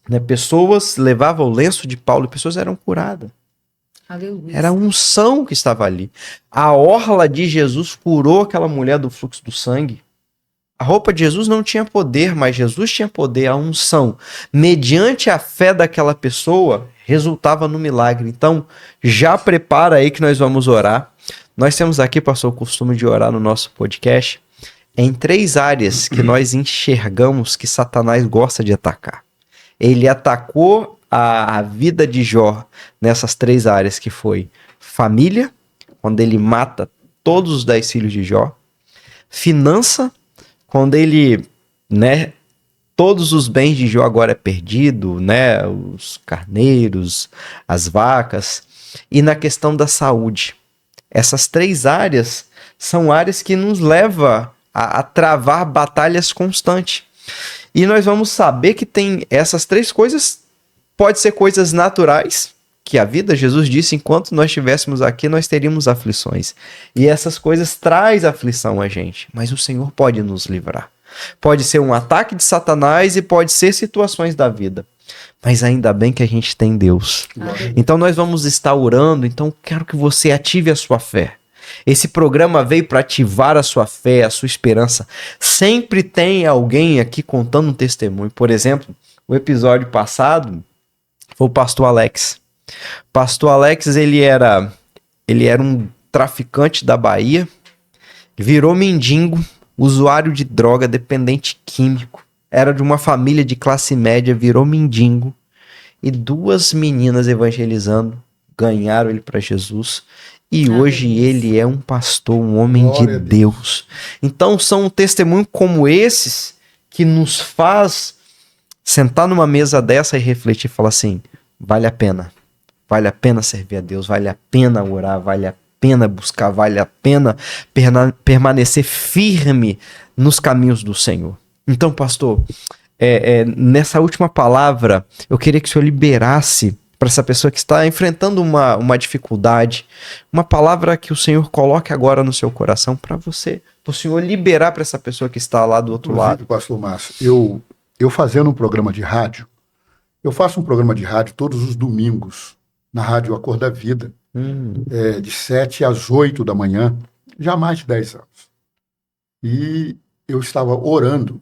né, pessoas levavam o lenço de Paulo e pessoas eram curadas. Aleluia. Era a unção que estava ali. A orla de Jesus curou aquela mulher do fluxo do sangue. A roupa de Jesus não tinha poder, mas Jesus tinha poder, a unção. Mediante a fé daquela pessoa, resultava no milagre. Então, já prepara aí que nós vamos orar. Nós temos aqui, pastor, o costume de orar no nosso podcast, em 3 áreas que nós enxergamos que Satanás gosta de atacar. Ele atacou a vida de Jó nessas 3 áreas, que foi família, quando ele mata todos os 10 filhos de Jó. Finança, quando ele, né, todos os bens de Jó agora é perdido, né, os carneiros, as vacas. E na questão da saúde. Essas 3 áreas são áreas que nos levam a travar batalhas constantes. E nós vamos saber que tem essas 3 coisas, pode ser coisas naturais, que a vida, Jesus disse, enquanto nós estivéssemos aqui, nós teríamos aflições. E essas coisas trazem aflição a gente, mas o Senhor pode nos livrar. Pode ser um ataque de Satanás e pode ser situações da vida. Mas ainda bem que a gente tem Deus. Então nós vamos estar orando, então quero que você ative a sua fé. Esse programa veio para ativar a sua fé, a sua esperança. Sempre tem alguém aqui contando um testemunho. Por exemplo, o episódio passado foi o pastor Alex. Pastor Alex, ele era um traficante da Bahia, virou mendigo, usuário de droga, dependente químico. Era de uma família de classe média, virou mendigo. E 2 meninas evangelizando ganharam ele para Jesus. E hoje ele é um pastor, um homem de Deus. Então são um testemunho como esses que nos faz sentar numa mesa dessa e refletir e falar assim, vale a pena servir a Deus, vale a pena orar, vale a pena buscar, vale a pena permanecer firme nos caminhos do Senhor. Então, pastor, nessa última palavra, eu queria que o senhor liberasse para essa pessoa que está enfrentando uma dificuldade, uma palavra que o Senhor coloque agora no seu coração para você, para o Senhor liberar para essa pessoa que está lá do outro lado. Pastor Márcio, eu fazendo um programa de rádio, eu faço um programa de rádio todos os domingos, na Rádio A Cor da Vida, de 7 às 8 da manhã, já há mais de 10 anos. E eu estava orando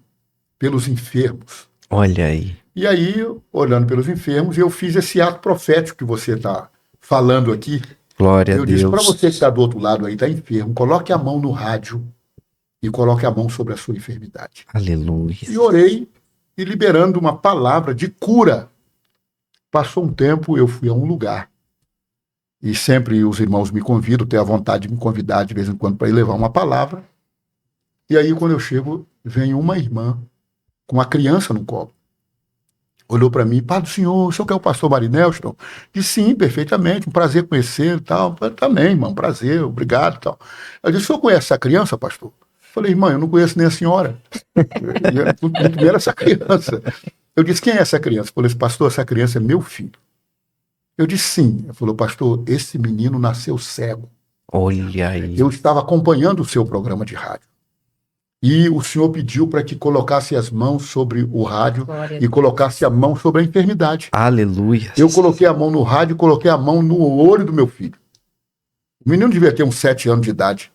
pelos enfermos. Olha aí. E aí, orando pelos enfermos, eu fiz esse ato profético que você está falando aqui. Glória a Deus. Eu disse para você que está do outro lado aí, está enfermo, coloque a mão no rádio e coloque a mão sobre a sua enfermidade. Aleluia. E orei e liberando uma palavra de cura. Passou um tempo, eu fui a um lugar. E sempre os irmãos me convidam, têm a vontade de me convidar de vez em quando para ir levar uma palavra. E aí, quando eu chego, vem uma irmã com uma criança no colo. Olhou para mim, Pai do Senhor, o senhor que é o pastor Marinelston? Disse, sim, perfeitamente, um prazer conhecer e tal. Também, irmão, prazer, obrigado e tal. Eu disse, o senhor conhece essa criança, pastor? Falei, irmã, eu não conheço nem a senhora. Muito bem essa criança. Eu disse, quem é essa criança? Eu falei, pastor, essa criança é meu filho. Eu disse sim. Ele falou, pastor, esse menino nasceu cego. Olha aí. Eu estava acompanhando o seu programa de rádio. E o senhor pediu para que colocasse as mãos sobre o rádio e colocasse a mão sobre a enfermidade. Aleluia. Eu coloquei a mão no rádio e coloquei a mão no olho do meu filho. O menino devia ter uns 7 anos de idade.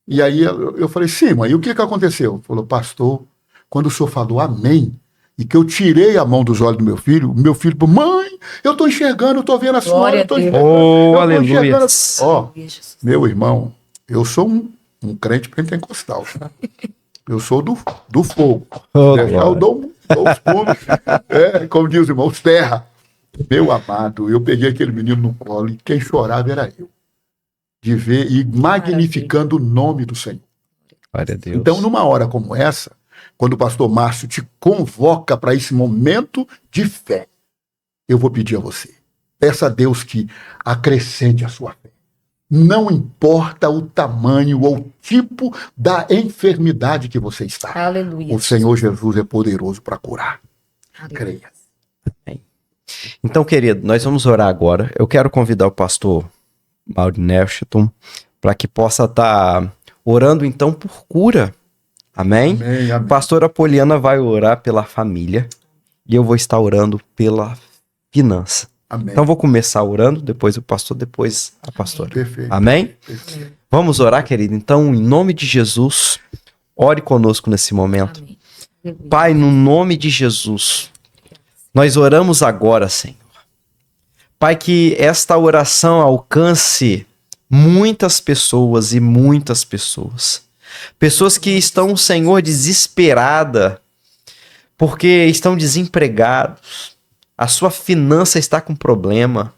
E aí eu falei, sim, mãe, e o que aconteceu? Ele falou, pastor, quando o senhor falou amém, e que eu tirei a mão dos olhos do meu filho falou, mãe, eu estou enxergando, eu estou vendo a senhora, eu estou enxergando. Oh, aleluia. Ó, meu irmão, eu sou um crente pentecostal. Eu sou do fogo. Eu dou os pulos. Como diz o irmão, terra. Meu amado, eu peguei aquele menino no colo e quem chorava era eu. De ver e magnificando o nome do Senhor. Glória a Deus. Então, numa hora como essa, quando o pastor Márcio te convoca para esse momento de fé, eu vou pedir a você. Peça a Deus que acrescente a sua fé. Não importa o tamanho ou o tipo da enfermidade que você está. Aleluia. O Senhor Jesus é poderoso para curar. Creia. Então, querido, nós vamos orar agora. Eu quero convidar o pastor Mauri Nefton para que possa estar orando então por cura. Amém? Amém, amém. Pastora Poliana vai orar pela família e eu vou estar orando pela finança. Amém. Então vou começar orando, depois o pastor, depois a pastora. Perfeito. Amém? Perfeito. Vamos orar, querido? Então, em nome de Jesus, ore conosco nesse momento. Amém. Pai, no nome de Jesus, nós oramos agora, Senhor. Pai, que esta oração alcance muitas pessoas e muitas pessoas. Pessoas que estão, Senhor, desesperadas porque estão desempregados. A sua finança está com problema.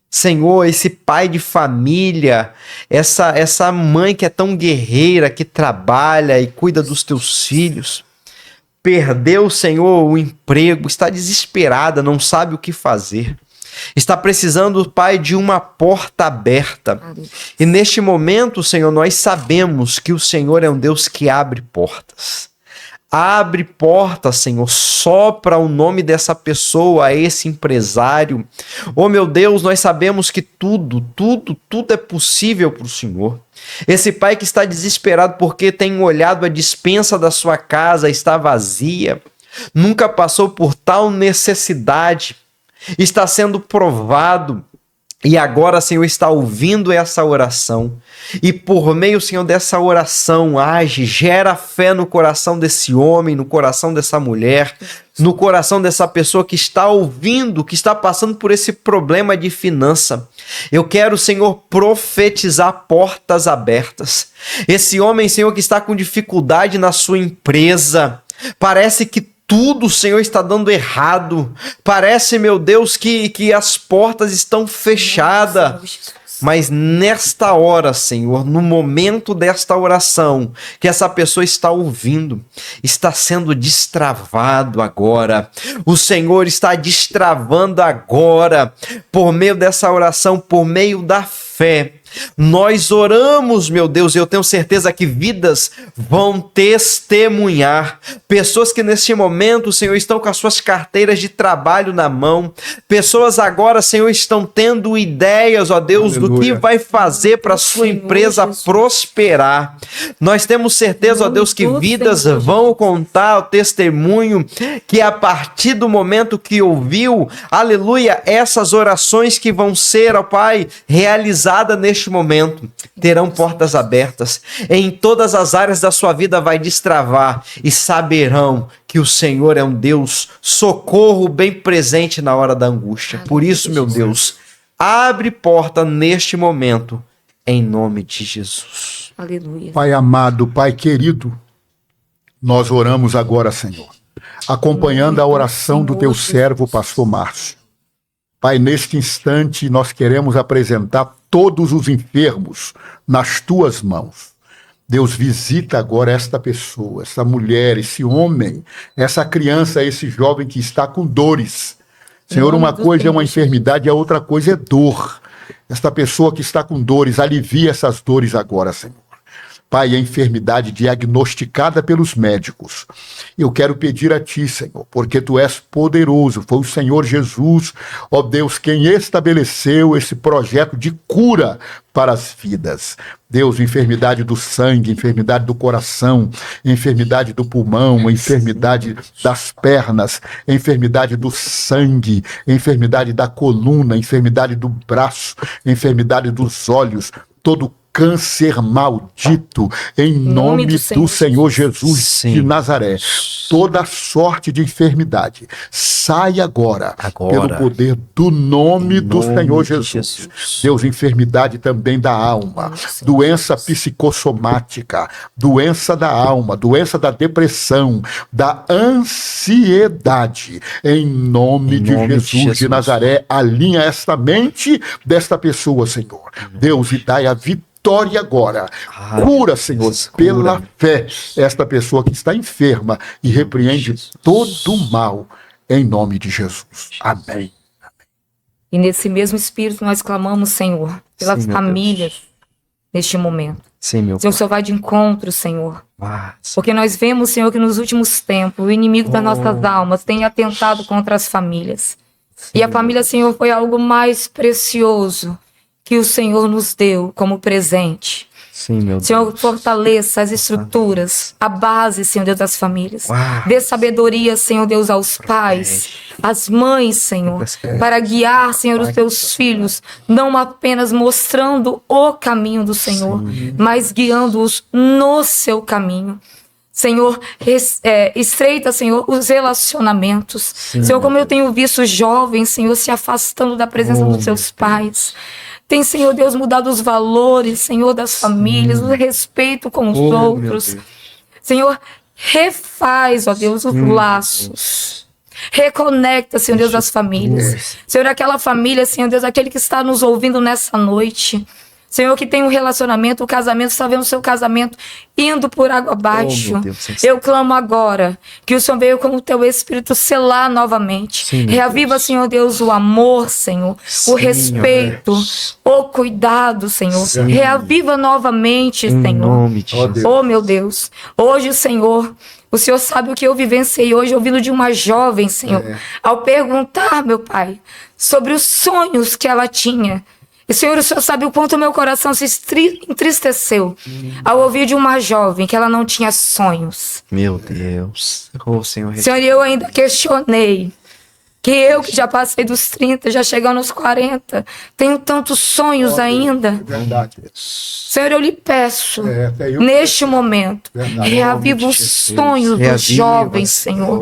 Senhor, esse pai de família, essa mãe que é tão guerreira, que trabalha e cuida dos teus filhos, perdeu, Senhor, o emprego, está desesperada, não sabe o que fazer. Está precisando, Pai, de uma porta aberta. E neste momento, Senhor, nós sabemos que o Senhor é um Deus que abre portas. Abre portas, Senhor, sopra o nome dessa pessoa, esse empresário. Oh, meu Deus, nós sabemos que tudo é possível para o Senhor. Esse pai que está desesperado porque tem olhado a despensa da sua casa, está vazia, nunca passou por tal necessidade, está sendo provado. E agora, Senhor, está ouvindo essa oração. E por meio, Senhor, dessa oração, age, gera fé no coração desse homem, no coração dessa mulher, no coração dessa pessoa que está ouvindo, que está passando por esse problema de finança. Eu quero, Senhor, profetizar portas abertas. Esse homem, Senhor, que está com dificuldade na sua empresa, parece que tudo, Senhor, está dando errado. Parece, meu Deus, que as portas estão fechadas. Mas nesta hora, Senhor, no momento desta oração, que essa pessoa está ouvindo, está sendo destravado agora. O Senhor está destravando agora, por meio dessa oração, por meio da fé. Nós oramos, meu Deus, e eu tenho certeza que vidas vão testemunhar. Pessoas que neste momento, Senhor, estão com as suas carteiras de trabalho na mão. Pessoas agora, Senhor, estão tendo ideias, ó Deus, do que vai fazer para a sua empresa prosperar. Nós temos certeza, ó Deus, que vidas vão contar o testemunho que a partir do momento que ouviu, aleluia, essas orações que vão ser, ó Pai, realizadas neste momento, terão portas abertas. Em todas as áreas da sua vida vai destravar e saberão que o Senhor é um Deus socorro bem presente na hora da angústia. Por isso, meu Deus, abre porta neste momento, em nome de Jesus. Aleluia. Pai amado, Pai querido, nós oramos agora, Senhor, acompanhando a oração do teu servo, pastor Márcio. Pai, neste instante nós queremos apresentar todos os enfermos nas tuas mãos. Deus, visita agora esta pessoa, essa mulher, esse homem, essa criança, esse jovem que está com dores. Senhor, uma coisa é uma enfermidade, a outra coisa é dor. Esta pessoa que está com dores, alivia essas dores agora, Senhor. Pai, a enfermidade diagnosticada pelos médicos. Eu quero pedir a Ti, Senhor, porque Tu és poderoso. Foi o Senhor Jesus, ó Deus, quem estabeleceu esse projeto de cura para as vidas. Deus, enfermidade do sangue, enfermidade do coração, enfermidade do pulmão, enfermidade das pernas, enfermidade do sangue, enfermidade da coluna, enfermidade do braço, enfermidade dos olhos, todo câncer maldito, em nome do Senhor Jesus de Nazaré. Toda sorte de enfermidade sai agora. Pelo poder do nome do Senhor Jesus. Deus, enfermidade também da alma, doença psicossomática, doença da alma, doença da depressão, da ansiedade, em nome de Jesus de Nazaré. Alinha esta mente desta pessoa, Senhor. Deus, e dai a vitória agora. Cura, Senhor, pela fé, esta pessoa que está enferma e repreende todo o mal em nome de Jesus. Amém. E nesse mesmo espírito nós clamamos, Senhor, pelas famílias neste momento. Senhor, o Senhor vai de encontro, Senhor. Porque nós vemos, Senhor, que nos últimos tempos o inimigo das nossas almas tem atentado contra as famílias. E a família, Senhor, foi algo mais precioso que o Senhor nos deu como presente. Sim, meu Deus. Senhor, fortaleça as estruturas, a base, Senhor Deus, das famílias. Dê sabedoria, Senhor Deus, aos pais, às mães, Senhor, para guiar, Senhor, os teus filhos, não apenas mostrando o caminho do Senhor, mas guiando-os no seu caminho. Senhor, estreita, Senhor, os relacionamentos. Senhor, como eu tenho visto jovens, Senhor, se afastando da presença dos seus pais. Tem, Senhor Deus, mudado os valores, Senhor, das famílias, o respeito com os outros. Senhor, refaz, ó Deus, os laços. Reconecta, Senhor Deus, as famílias. Senhor, aquela família, Senhor Deus, aquele que está nos ouvindo nessa noite. Senhor, que tem um relacionamento, o casamento, está vendo o seu casamento indo por água abaixo. Eu clamo agora que o Senhor veio com o teu Espírito selar novamente. Reaviva, Senhor Deus, o amor, Senhor, o respeito, o cuidado, Senhor. Reaviva novamente, Senhor. Oh, meu Deus. Hoje, Senhor, o Senhor sabe o que eu vivenciei hoje, ouvindo de uma jovem, Senhor, ao perguntar, meu Pai, sobre os sonhos que ela tinha. E, Senhor, o Senhor sabe o quanto o meu coração se entristeceu ao ouvir de uma jovem que ela não tinha sonhos. Meu Deus. Oh, Senhor, eu ainda questionei. Que eu, que já passei dos 30, já chegando aos 40, tenho tantos sonhos ainda. Verdade. Senhor, eu lhe peço, neste momento, reaviva os sonhos dos jovens, Senhor.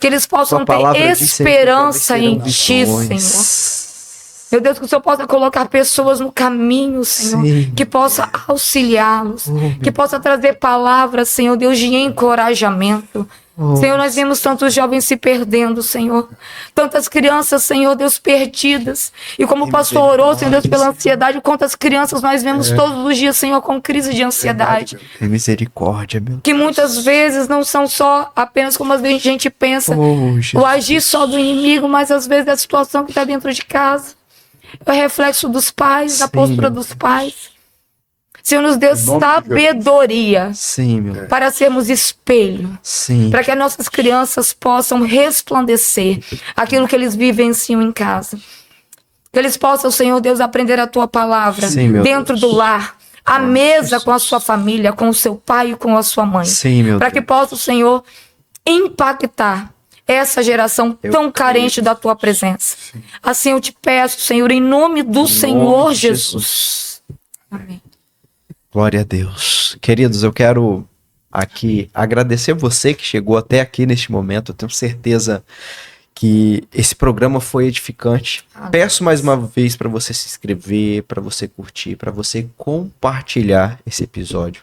Que eles possam ter esperança em Ti, Senhor. Meu Deus, que o Senhor possa colocar pessoas no caminho, Senhor, que possa auxiliá-los, que possa trazer palavras, Senhor Deus, de encorajamento. Senhor, nós vemos tantos jovens se perdendo, Senhor. Tantas crianças, Senhor Deus, perdidas. E como o pastor orou, Senhor Deus, pela ansiedade, quantas crianças nós vemos todos os dias, Senhor, com crise de ansiedade. Tem misericórdia, meu Deus. Que muitas vezes não são só apenas como a gente pensa, o agir só do inimigo, mas às vezes é a situação que está dentro de casa. É o reflexo dos pais, da postura dos pais. Senhor, nos dê sabedoria para sermos espelho. Para que as nossas crianças possam resplandecer aquilo que eles vivenciam em casa. Que eles possam, Senhor Deus, aprender a Tua palavra dentro do lar. À mesa com a sua família, com o seu pai e com a sua mãe. Para que possa, Senhor, impactar essa geração tão carente da Tua presença. Assim eu te peço, Senhor, em nome do Senhor Jesus. Amém. Glória a Deus. Queridos, eu quero aqui agradecer você que chegou até aqui neste momento. Eu tenho certeza que esse programa foi edificante. Peço mais uma vez para você se inscrever, para você curtir, para você compartilhar esse episódio.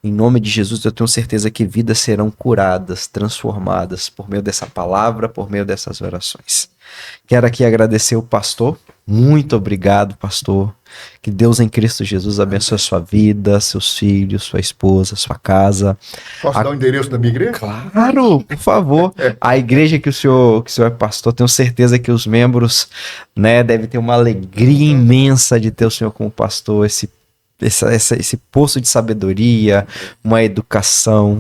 Em nome de Jesus, eu tenho certeza que vidas serão curadas, transformadas por meio dessa palavra, por meio dessas orações. Quero aqui agradecer o pastor. Muito obrigado, pastor. Que Deus em Cristo Jesus abençoe a sua vida, seus filhos, sua esposa, sua casa. Posso dar o endereço da minha igreja? Claro, por favor. A igreja que o senhor é pastor, tenho certeza que os membros, né, devem ter uma alegria imensa de ter o senhor como pastor, esse esse poço de sabedoria, uma educação.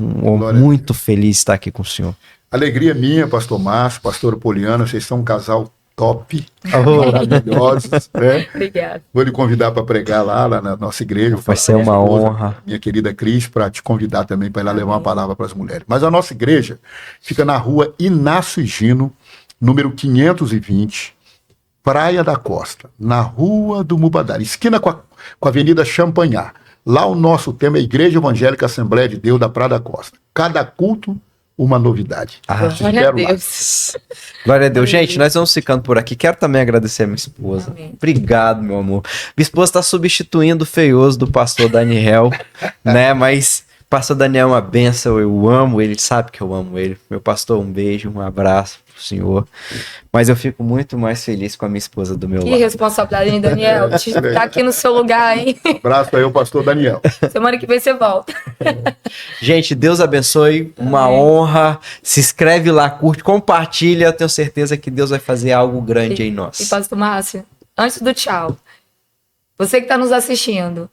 Muito feliz de estar aqui com o senhor. Alegria minha, pastor Márcio, pastor Poliana, vocês são um casal top, maravilhosos, né? Obrigada. Vou lhe convidar para pregar lá na nossa igreja. Vai ser uma honra. Minha querida Cris, para te convidar também para ir lá levar uma palavra para as mulheres. Mas a nossa igreja fica na rua Inácio Higino, número 520, Praia da Costa, na Rua do Mubadar, esquina com a Avenida Champanhar. Lá o nosso tema é Igreja Evangélica Assembleia de Deus da Praia da Costa. Cada culto, uma novidade. Glória a Deus. Glória a Deus. Gente, nós vamos ficando por aqui. Quero também agradecer a minha esposa. Amém. Obrigado, meu amor. Minha esposa está substituindo o feioso do pastor Daniel, né? Mas pastor Daniel é uma benção, eu amo ele, sabe que eu amo ele. Meu pastor, um beijo, um abraço pro senhor. Mas eu fico muito mais feliz com a minha esposa do meu Que lado. responsabilidade, hein, Daniel? Tá aqui no seu lugar, hein? Um abraço aí, o pastor Daniel. Semana que vem você volta. Gente, Deus abençoe, uma honra. Se inscreve lá, curte, compartilha. Eu tenho certeza que Deus vai fazer algo grande em nós. E pastor Márcio, antes do tchau, você que está nos assistindo,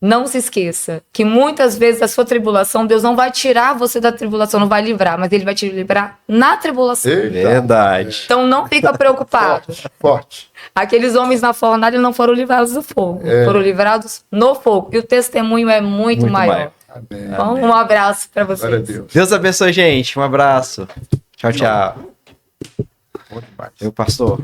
não se esqueça que muitas vezes a sua tribulação, Deus não vai tirar você da tribulação, não vai livrar, mas Ele vai te livrar na tribulação. Eita. Verdade. Então não fica preocupado. Forte. Aqueles homens na fornalha não foram livrados do fogo, foram livrados no fogo. E o testemunho é muito maior. Amém. Então, um abraço para vocês. Glória a Deus. Deus abençoe, gente. Um abraço. Tchau, tchau. Bom demais. Eu, pastor.